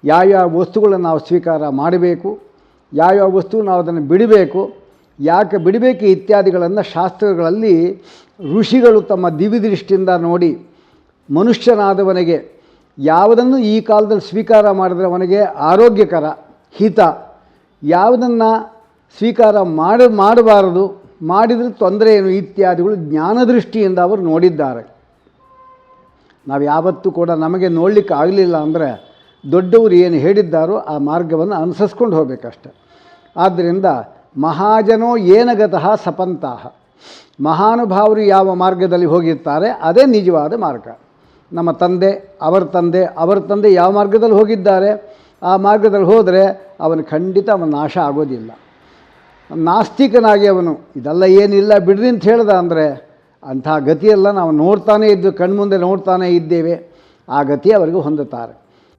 ಯಾವ್ಯಾವ ವಸ್ತುಗಳನ್ನು ನಾವು ಸ್ವೀಕಾರ ಮಾಡಬೇಕು, ಯಾವ್ಯಾವ ವಸ್ತು ನಾವು ಅದನ್ನು ಬಿಡಬೇಕು, ಯಾಕೆ ಬಿಡಬೇಕು ಇತ್ಯಾದಿಗಳನ್ನು ಶಾಸ್ತ್ರಗಳಲ್ಲಿ ಋಷಿಗಳು ತಮ್ಮ ದಿವ್ಯದೃಷ್ಟಿಯಿಂದ ನೋಡಿ ಮನುಷ್ಯನಾದವನಿಗೆ ಯಾವುದನ್ನು ಈ ಕಾಲದಲ್ಲಿ ಸ್ವೀಕಾರ ಮಾಡಿದರೆ ಅವನಿಗೆ ಆರೋಗ್ಯಕರ ಹಿತ, ಯಾವುದನ್ನು ಸ್ವೀಕಾರ ಮಾಡಬಾರದು, ಮಾಡಿದರೆ ತೊಂದರೆ ಏನು ಇತ್ಯಾದಿಗಳು ಜ್ಞಾನದೃಷ್ಟಿಯಿಂದ ಅವರು ನೋಡಿದ್ದಾರೆ. ನಾವು ಯಾವತ್ತೂ ಕೂಡ ನಮಗೆ ನೋಡಲಿಕ್ಕೆ ಆಗಲಿಲ್ಲ ಅಂದರೆ ದೊಡ್ಡವರು ಏನು ಹೇಳಿದ್ದಾರೋ ಆ ಮಾರ್ಗವನ್ನು ಅನುಸರಿಸ್ಕೊಂಡು ಹೋಗಬೇಕಷ್ಟೆ. ಆದ್ದರಿಂದ ಮಹಾಜನೋ ಏನಗತಃ ಸಪಂತಹ, ಮಹಾನುಭಾವರು ಯಾವ ಮಾರ್ಗದಲ್ಲಿ ಹೋಗಿರ್ತಾರೆ ಅದೇ ನಿಜವಾದ ಮಾರ್ಗ. ನಮ್ಮ ತಂದೆ ಅವರ ತಂದೆ ಯಾವ ಮಾರ್ಗದಲ್ಲಿ ಹೋಗಿದ್ದಾರೆ ಆ ಮಾರ್ಗದಲ್ಲಿ ಹೋದರೆ ಅವನು ಖಂಡಿತ ಅವನ ನಾಶ ಆಗೋದಿಲ್ಲ. ನಾಸ್ತಿಕನಾಗಿ ಅವನು ಇದೆಲ್ಲ ಏನಿಲ್ಲ ಬಿಡ್ರಿ ಅಂತ ಹೇಳ್ದ ಅಂದರೆ ಅಂಥ ಗತಿಯೆಲ್ಲ ನಾವು ನೋಡ್ತಾನೇ ಇದ್ದು ಕಣ್ಮುಂದೆ ನೋಡ್ತಾನೇ ಇದ್ದೇವೆ, ಆ ಗತಿ ಅವರಿಗೆ ಹೊಂದುತ್ತಾರೆ.